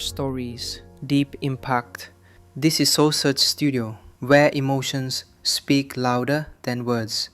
Short stories, deep impact. This is SoulSurgeStudio, where emotions speak louder than words.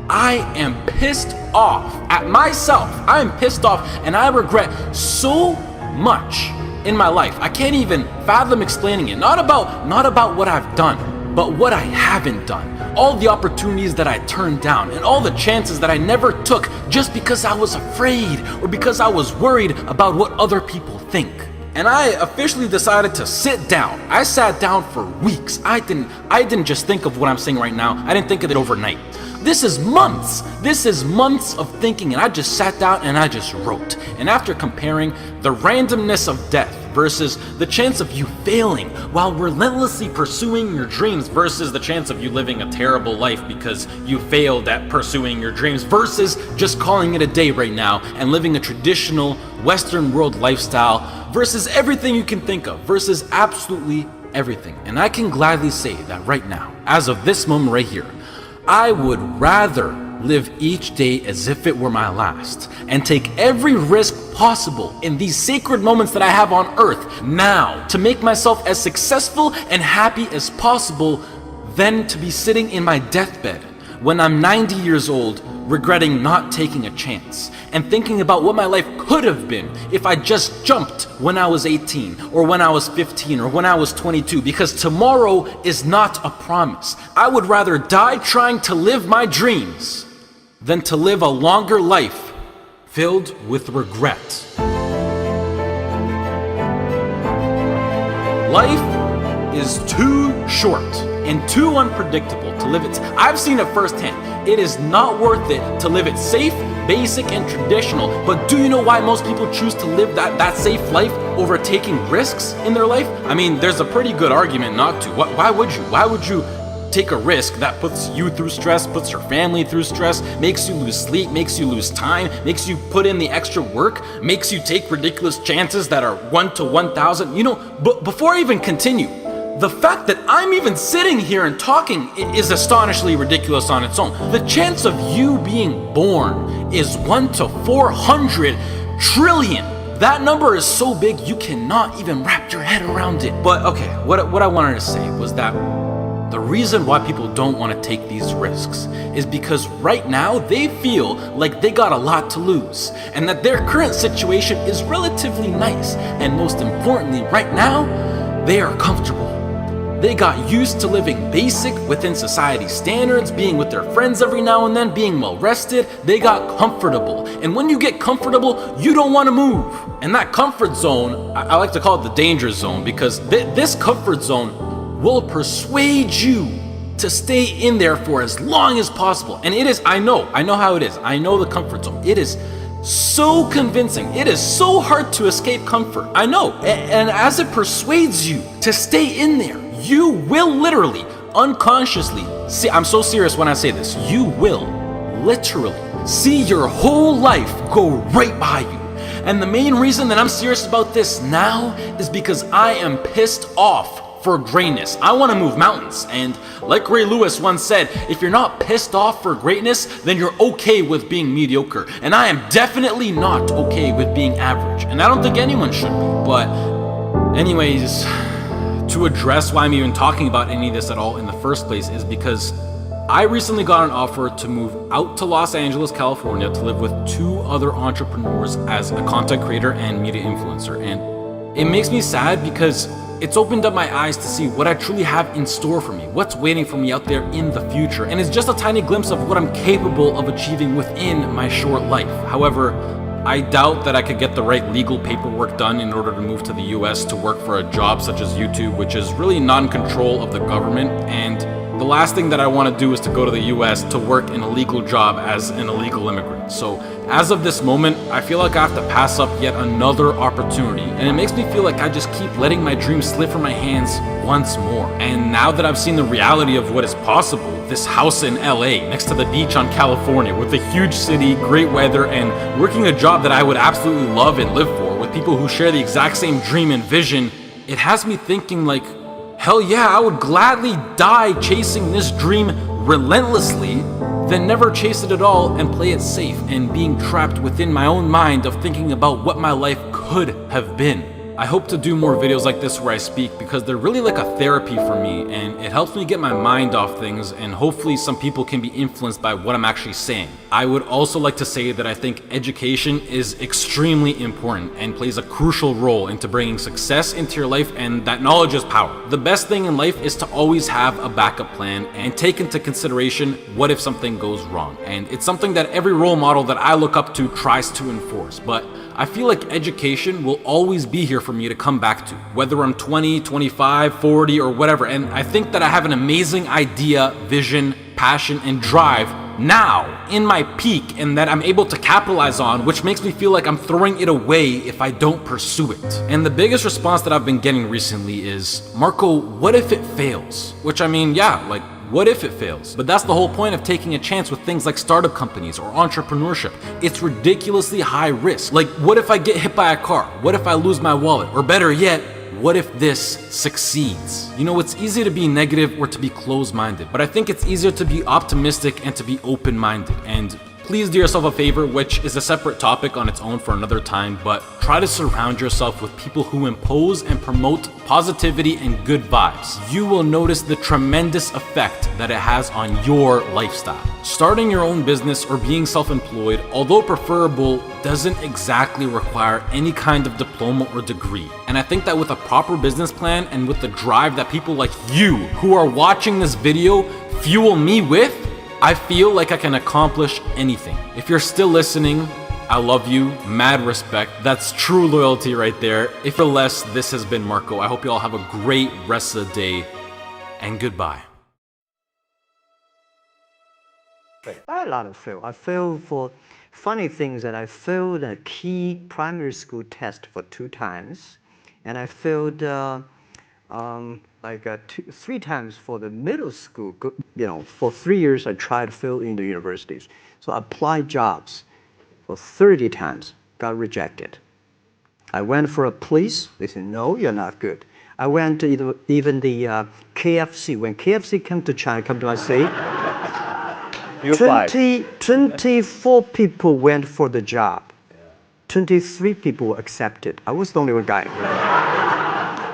I am pissed off at myself. I am pissed off and I regret so much in my life. I can't even fathom explaining it. Not about what I've done, but what I haven't done. All the opportunities that I turned down and all the chances that I never took just because I was afraid or because I was worried about what other people think. And I officially decided to sit down. I sat down for weeks. I didn't just think of what I'm saying right now. I didn't think of it overnight. This is months of thinking, and I just sat down and I just wrote. And after comparing the randomness of death versus the chance of you failing while relentlessly pursuing your dreams versus the chance of you living a terrible life because you failed at pursuing your dreams versus just calling it a day right now and living a traditional Western world lifestyle versus everything you can think of versus absolutely everything. And I can gladly say that right now, as of this moment right here, I would rather live each day as if it were my last and take every risk possible in these sacred moments that I have on earth now to make myself as successful and happy as possible than to be sitting in my deathbed when I'm 90 years old regretting not taking a chance and thinking about what my life could have been if I just jumped when I was 18 or when I was 15 or when I was 22, because tomorrow is not a promise. I would rather die trying to live my dreams than to live a longer life filled with regret. Life is too short and too unpredictable to live it. I've seen it firsthand. It is not worth it to live it safe, basic, and traditional. But do you know why most people choose to live that safe life over taking risks in their life? I mean, there's a pretty good argument not to. Why would you? Why would you take a risk that puts you through stress, puts your family through stress, makes you lose sleep, makes you lose time, makes you put in the extra work, makes you take ridiculous chances that are 1 to 1,000? You know, but before I even continue, the fact that I'm even sitting here and talking is astonishingly ridiculous on its own. The chance of you being born is 1 to 400 trillion. That number is so big you cannot even wrap your head around it. But okay, what I wanted to say was that the reason why people don't want to take these risks is because right now they feel like they got a lot to lose and that their current situation is relatively nice. And most importantly, right now, they are comfortable. They got used to living basic within society standards, being with their friends every now and then, being well rested. They got comfortable. And when you get comfortable, you don't want to move. And that comfort zone, I like to call it the danger zone, because this comfort zone will persuade you to stay in there for as long as possible. And it is, I know how it is. I know the comfort zone. It is so convincing. It is so hard to escape comfort. I know. And as it persuades you to stay in there, you will literally, unconsciously, see, I'm so serious when I say this, you will literally see your whole life go right by you. And the main reason that I'm serious about this now is because I am pissed off for greatness. I want to move mountains. And like Ray Lewis once said, if you're not pissed off for greatness, then you're okay with being mediocre. And I am definitely not okay with being average. And I don't think anyone should be. But anyways, to address why I'm even talking about any of this at all in the first place is because I recently got an offer to move out to Los Angeles, California to live with 2 other entrepreneurs as a content creator and media influencer. And it makes me sad because it's opened up my eyes to see what I truly have in store for me, what's waiting for me out there in the future. And it's just a tiny glimpse of what I'm capable of achieving within my short life. However, I doubt that I could get the right legal paperwork done in order to move to the US to work for a job such as YouTube, which is really not in control of the government. And the last thing that I want to do is to go to the US to work in a legal job as an illegal immigrant. So as of this moment, I feel like I have to pass up yet another opportunity. And it makes me feel like I just keep letting my dreams slip from my hands once more. And now that I've seen the reality of what is possible, this house in LA next to the beach on California with a huge city, great weather, and working a job that I would absolutely love and live for with people who share the exact same dream and vision, it has me thinking like, hell yeah, I would gladly die chasing this dream relentlessly than never chase it at all and play it safe and being trapped within my own mind of thinking about what my life could have been. I hope to do more videos like this where I speak because they're really like a therapy for me, and it helps me get my mind off things, and hopefully some people can be influenced by what I'm actually saying. I would also like to say that I think education is extremely important and plays a crucial role into bringing success into your life, and that knowledge is power. The best thing in life is to always have a backup plan and take into consideration what if something goes wrong. And it's something that every role model that I look up to tries to enforce, but I feel like education will always be here for me to come back to, whether I'm 20, 25, 40, or whatever. And I think that I have an amazing idea, vision, passion, and drive now in my peak, and that I'm able to capitalize on, which makes me feel like I'm throwing it away if I don't pursue it. And the biggest response that I've been getting recently is, Marco, what if it fails? Which, I mean, yeah, like, what if it fails? But that's the whole point of taking a chance with things like startup companies or entrepreneurship. It's ridiculously high risk. Like, what if I get hit by a car? What if I lose my wallet? Or better yet, what if this succeeds? You know, it's easy to be negative or to be closed-minded, but I think it's easier to be optimistic and to be open-minded. And please do yourself a favor, which is a separate topic on its own for another time, but try to surround yourself with people who impose and promote positivity and good vibes. You will notice the tremendous effect that it has on your lifestyle. Starting your own business or being self-employed, although preferable, doesn't exactly require any kind of diploma or degree. And I think that with a proper business plan and with the drive that people like you who are watching this video fuel me with, I feel like I can accomplish anything. If you're still listening, I love you, mad respect. That's true loyalty right there. If you're less, this has been Marco. I hope you all have a great rest of the day, and goodbye. I had a lot of fail. I failed for funny things that I failed a key primary school test for 2 times, and I failed three times for the middle school. You know, for 3 years I tried to fill in the universities. So I applied jobs for 30 times, got rejected. I went for a police. They said, no, you're not good. I went to even the KFC. When KFC came to China, come to my city, 24 people went for the job. 23 people were accepted. I was the only one guy.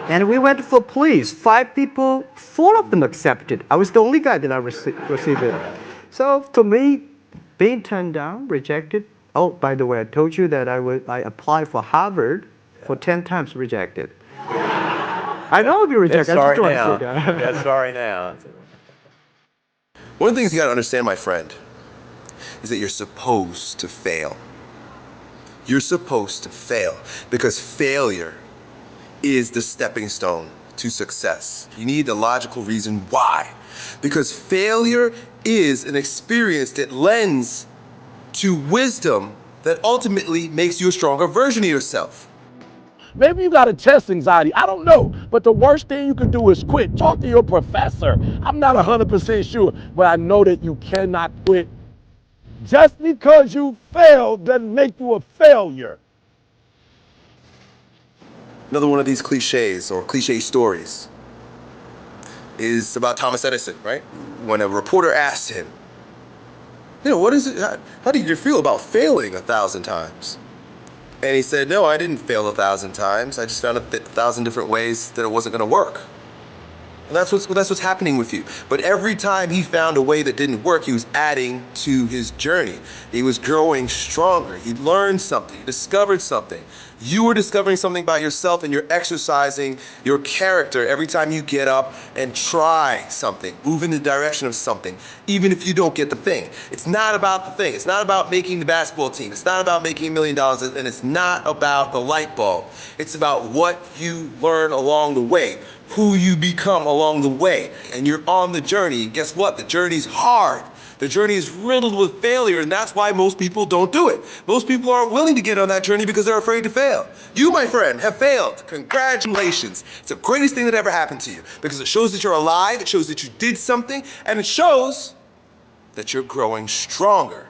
And we went for police. 5 people, 4 of them accepted. I was the only guy that I received it. So to me, being turned down, rejected. Oh, by the way, I told you that I applied for Harvard for 10 times, rejected. I know I'll be rejected. Sorry now. Yeah, sorry now. One of the things you gotta understand, my friend, is that you're supposed to fail. You're supposed to fail because failure is the stepping stone to success. You need the logical reason why. Because failure is an experience that lends to wisdom that ultimately makes you a stronger version of yourself. Maybe you got a test anxiety. I don't know. But the worst thing you can do is quit. Talk to your professor. I'm not 100% sure, but I know that you cannot quit. Just because you failed doesn't make you a failure. Another one of these cliches or cliche stories is about Thomas Edison, right? When a reporter asked him, you know, what is it, how do you feel about failing 1,000 times? And he said, no, I didn't fail 1,000 times. I just found 1,000 different ways that it wasn't gonna work. And that's what's happening with you. But every time he found a way that didn't work, he was adding to his journey. He was growing stronger. He learned something, he discovered something. You are discovering something about yourself, and you're exercising your character every time you get up and try something, move in the direction of something, even if you don't get the thing. It's not about the thing. It's not about making the basketball team. It's not about making $1 million, and it's not about the light bulb. It's about what you learn along the way, who you become along the way. And you're on the journey. And guess what? The journey's hard. The journey is riddled with failure, and that's why most people don't do it. Most people aren't willing to get on that journey because they're afraid to fail. You, my friend, have failed. Congratulations. It's the greatest thing that ever happened to you because it shows that you're alive, it shows that you did something, and it shows that you're growing stronger.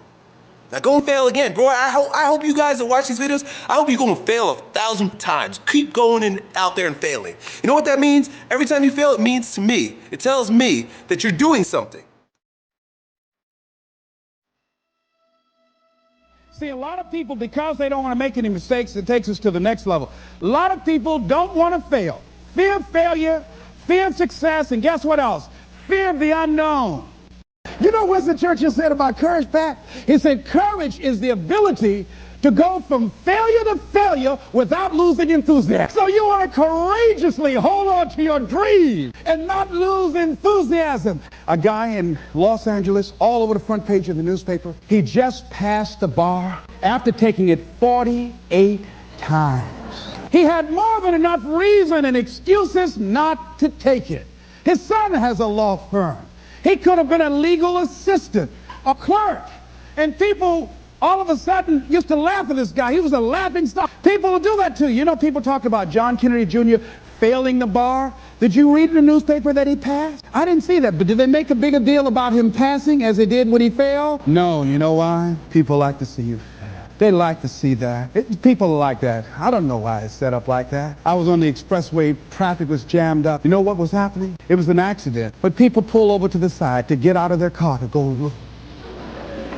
Now go and fail again. Bro, I hope you guys that watch these videos, I hope you go and fail 1,000 times. Keep going and out there and failing. You know what that means? Every time you fail, it means to me, it tells me that you're doing something. See, a lot of people, because they don't want to make any mistakes, it takes us to the next level. A lot of people don't want to fail. Fear of failure, fear of success, and guess what else? Fear of the unknown. You know what Winston Churchill said about courage, Pat? He said, courage is the ability to go from failure to failure without losing enthusiasm. So you want to courageously hold on to your dream and not lose enthusiasm. A guy in Los Angeles, all over the front page of the newspaper, he just passed the bar after taking it 48 times. He had more than enough reason and excuses not to take it. His son has a law firm. He could have been a legal assistant, a clerk, and people all of a sudden used to laugh at this guy. He was a laughing stock. People will do that to you. You know, people talk about John Kennedy Jr. failing the bar. Did you read in the newspaper that he passed? I didn't see that, but did they make a bigger deal about him passing as they did when he failed? No, you know why? People like to see you fail. They like to see that. People are like that. I don't know why it's set up like that. I was on the expressway, traffic was jammed up. You know what was happening? It was an accident. But people pull over to the side to get out of their car to go look,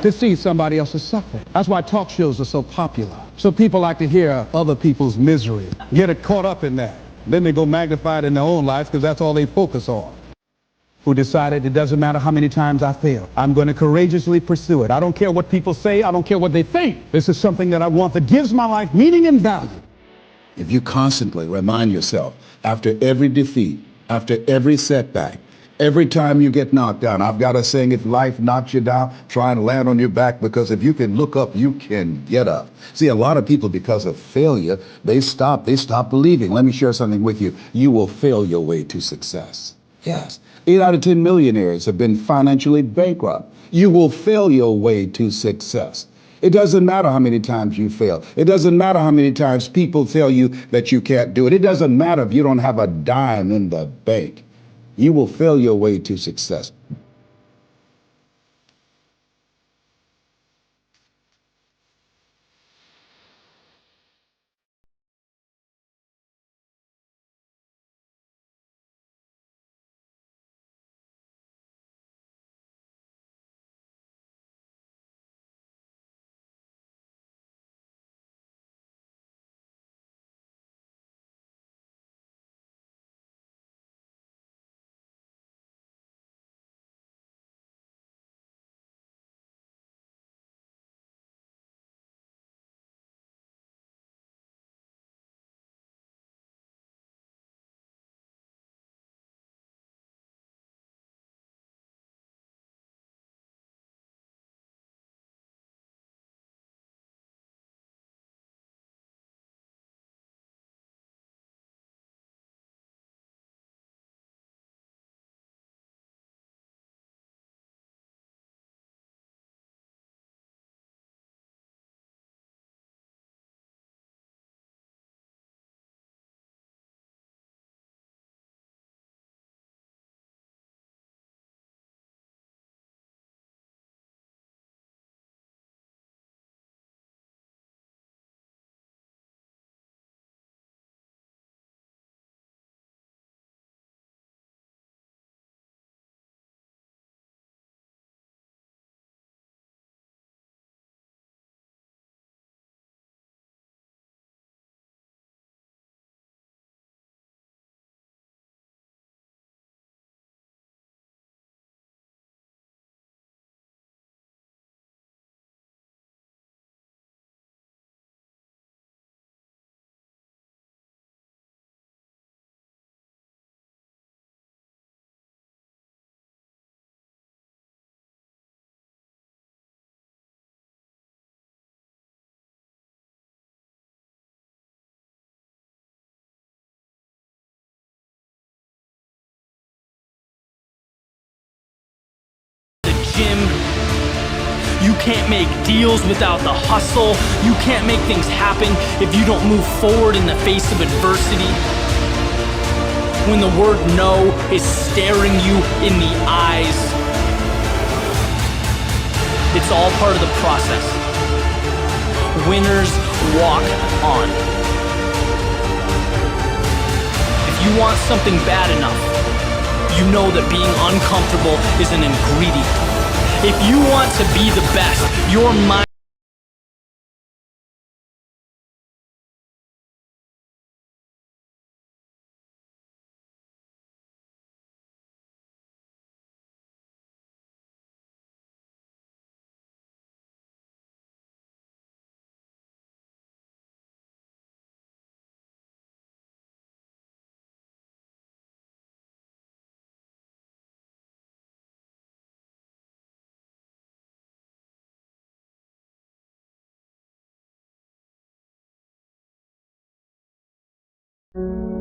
to see somebody else's suffering. That's why talk shows are so popular. So people like to hear other people's misery, get it caught up in that. Then they go magnify it in their own lives because that's all they focus on. Who decided it doesn't matter how many times I fail. I'm going to courageously pursue it. I don't care what people say. I don't care what they think. This is something that I want that gives my life meaning and value. If you constantly remind yourself after every defeat, after every setback, every time you get knocked down, I've got a saying, if life knocks you down, try and land on your back, because if you can look up, you can get up. See, a lot of people, because of failure, they stop believing. Let me share something with you. You will fail your way to success. Yes. 8 out of 10 millionaires have been financially bankrupt. You will fail your way to success. It doesn't matter how many times you fail. It doesn't matter how many times people tell you that you can't do it. It doesn't matter if you don't have a dime in the bank. You will fail your way to success. Gym. You can't make deals without the hustle. You can't make things happen if you don't move forward in the face of adversity. When the word no is staring you in the eyes, it's all part of the process. Winners walk on. If you want something bad enough, you know that being uncomfortable is an ingredient. If you want to be the best, your mind you.